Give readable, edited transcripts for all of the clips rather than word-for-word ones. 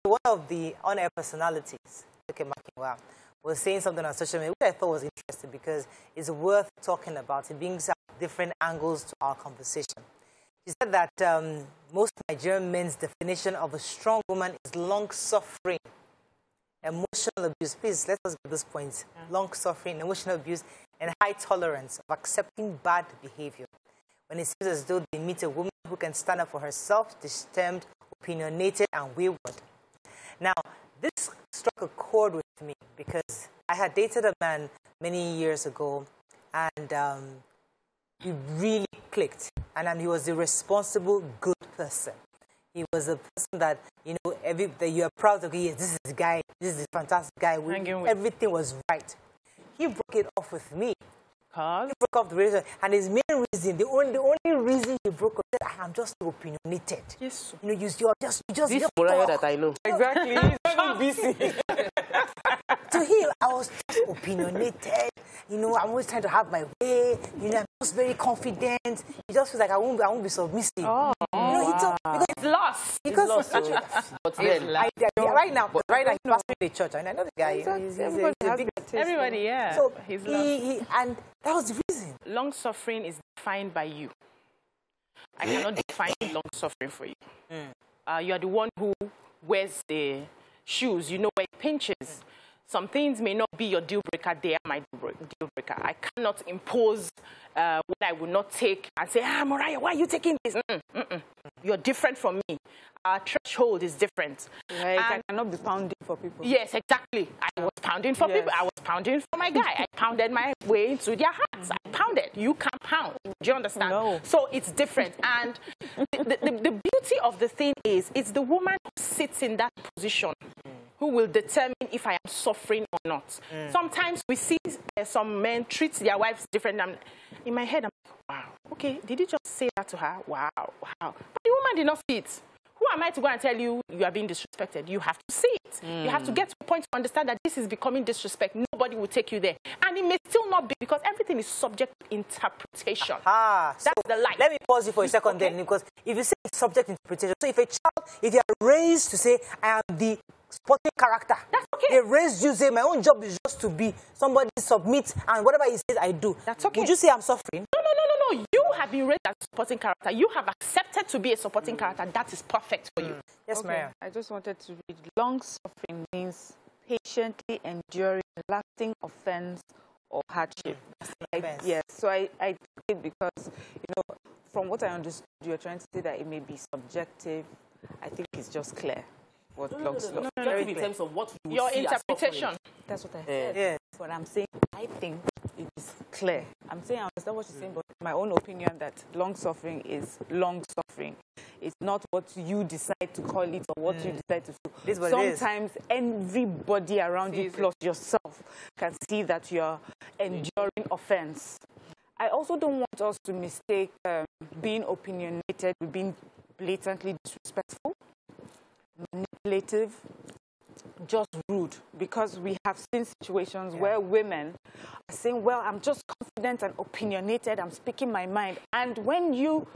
one of the on-air personalities, Toke Makinwa, was saying something on social media, which I thought was interesting because it's worth talking about. It brings out different angles to our conversation. She said that most Nigerian men's definition of a strong woman is long-suffering, emotional abuse. Please, let us get this point. Long-suffering, emotional abuse, and high tolerance of accepting bad behavior. When it seems as though they meet a woman who can stand up for herself, distempered, opinionated, and wayward. Now, this struck a chord with me because I had dated a man many years ago, and we really clicked. And he was a responsible, good person. He was a person that, you know, that you are proud of. Yes, this is the guy. This is a fantastic guy. Everything was right. He broke it off with me. He broke off the relationship, and his main reason, the only reason he broke up, is I'm just opinionated. Yes. You know, you just this Moraya that I know. Exactly. He's so busy. To him, I was just opinionated. You know, I'm always trying to have my way. You know, I'm just very confident. He just feels like I won't be submissive. Oh, you know, he told, because it's lost. Because it's lost, but then, right now, he's pastoring the church. I know the guy. Everybody, yeah. So and that was the reason. Long suffering is defined by you. I cannot define long suffering for you. You are the one who wears the shoes. You know where it pinches. Some things may not be your deal breaker. They are my deal breaker. I cannot impose what I will not take and say, Moraya, why are you taking this? You're different from me. Our threshold is different. Yeah, I cannot be pounding for people. Yes, exactly. I was pounding for people. I was pounding for my guy. I pounded my way into their hearts. I pounded. You can't pound. Do you understand? No. So it's different. And the beauty of the thing is, it's the woman who sits in that position who will determine if I am suffering or not. Sometimes we see some men treat their wives differently. In my head, I'm like, wow, okay, did you just say that to her? Wow, wow. But the woman did not see it. Who am I to go and tell you you are being disrespected? You have to see it. You have to get to a point to understand that this is becoming disrespect. Nobody will take you there. And it may still not be, because everything is subject to interpretation. That's the life. Let me pause you for a second then, because if you say it's subject to interpretation, so if a child, if you are raised to say, I am the sporting character, that's okay. They raised you, say, my own job is just to be somebody submit, and whatever he says, I do. That's okay. Would you say I'm suffering? No. You have been raised as a supporting character. You have accepted to be a supporting character. That is perfect for you. Yes, Maria. I just wanted to read. Long suffering means patiently enduring lasting offense or hardship. Yes, so I take it because, you know, from what I understood, you're trying to say that it may be subjective. I think it's just clear. What long suffering. No, in terms of what you your see interpretation. That's what I said. Yeah. What I'm saying, I think it is clear. I'm saying I understand what you're saying, but my own opinion that long suffering is long suffering. It's not what you decide to call it or what you decide to do. Sometimes everybody around you plus yourself can see that you're enduring offense. I also don't want us to mistake being opinionated with being blatantly disrespectful, manipulative, just rude, because we have seen situations where women are saying, well, I'm just confident and opinionated, I'm speaking my mind. And when you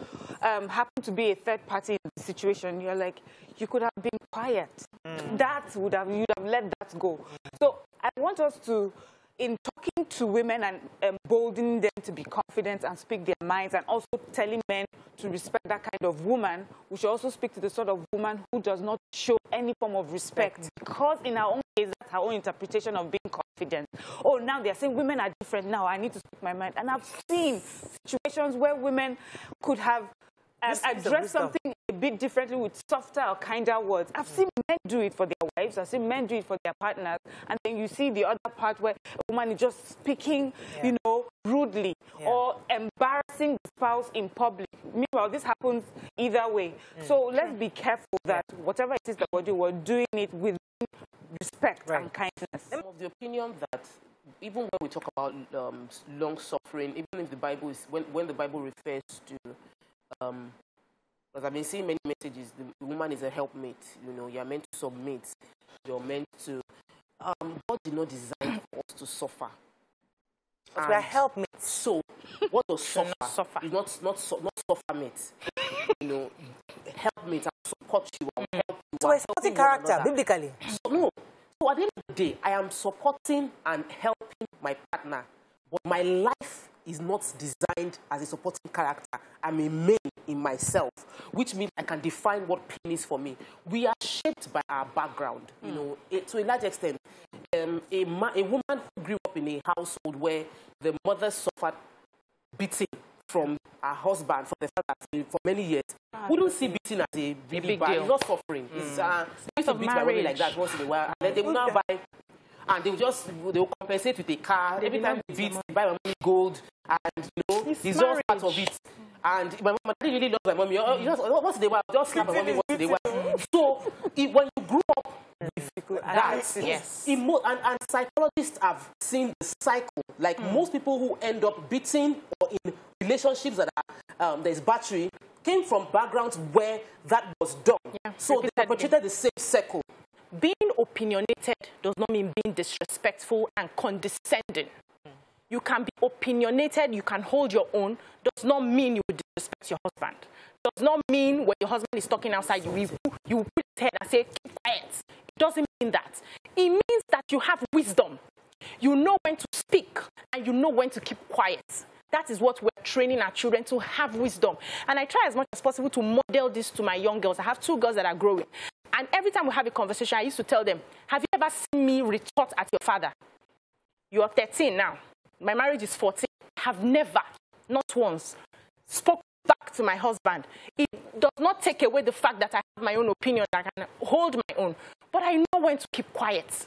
happen to be a third party in the situation, you're like, you could have been quiet. You'd have let that go. So I want us to, in talking to women and emboldening them to be confident and speak their minds, and also telling men to respect that kind of woman, we should also speak to the sort of woman who does not show any form of respect. Because in our own case, that's our own interpretation of being confident. Oh, now they're saying women are different now, I need to speak my mind. And I've seen situations where women could have addressed something a bit differently with softer or kinder words. I've seen men do it for their wives. I've seen men do it for their partners. And then you see the other part where a woman is just speaking, you know, rudely or embarrassing the spouse in public. Meanwhile, this happens either way. So let's be careful that whatever it is that we're doing it with respect and kindness. I'm of the opinion that even when we talk about long suffering, even if the Bible is, when the Bible refers to because I've been seeing many messages, the woman is a helpmate. You know, you're meant to submit. You're meant to. God did not design for us to suffer. But we are helpmates. So, what does suffer? Suffer. Is not suffermate. You know, helpmate and support you, I'll help you. So we're supporting character, biblically. So, no. So at the end of the day, I am supporting and helping my partner, but my life is not designed as a supporting character. I'm a main in myself, which means I can define what pain is for me. We are shaped by our background, you know, to a large extent. A woman who grew up in a household where the mother suffered beating from her husband, from the father, for many years, wouldn't see beating as a really bad deal. It's not suffering. It's of beat my mommy like that once in a while. And then they will now buy, and they will compensate with a car. Every time they beat, they buy my mommy gold, and you know, it's just part of it. And my mom really loves my mommy. Once in a while, just slap my mommy once in a while. So when you grew up with that, yes. And psychologists have seen the cycle. Like most people who end up beating or in relationships that are there's battery came from backgrounds where that was done. Yeah, so they perpetrated the same cycle. Being opinionated does not mean being disrespectful and condescending. You can be opinionated, you can hold your own, does not mean you will disrespect your husband. Does not mean when your husband is talking outside, you will put his head and say, keep quiet. It doesn't mean that. It means that you have wisdom. You know when to speak and you know when to keep quiet. That is what we're training our children, to have wisdom. And I try as much as possible to model this to my young girls. I have 2 girls that are growing. And every time we have a conversation, I used to tell them, have you ever seen me retort at your father? You're 13 now. My marriage is 14. I have never, not once, spoken back to my husband. It does not take away the fact that I have my own opinion, I can hold my own. But I know when to keep quiet.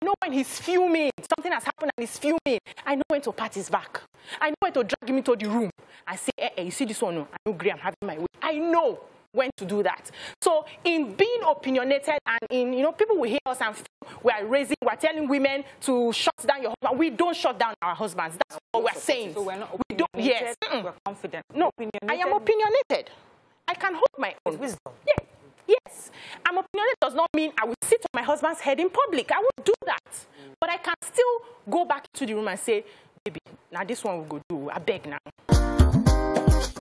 I know when he's fuming, something has happened and he's fuming. I know when to pat his back. I know when to drag him into the room and say, you see this one? No, I don't agree, I'm having my way. I know when to do that. So in being opinionated and in, you know, people will hear us and we're telling women to shut down your husband. We don't shut down our husbands. That's what we're saying. So we're not opinionated, yes. We're confident. No, I am opinionated. I can hold my own. Wisdom. Yeah. Yes. I'm opinionated does not mean I will sit on my husband's head in public. I won't do that. But I can still go back to the room and say, baby, now this one will go do. I beg now.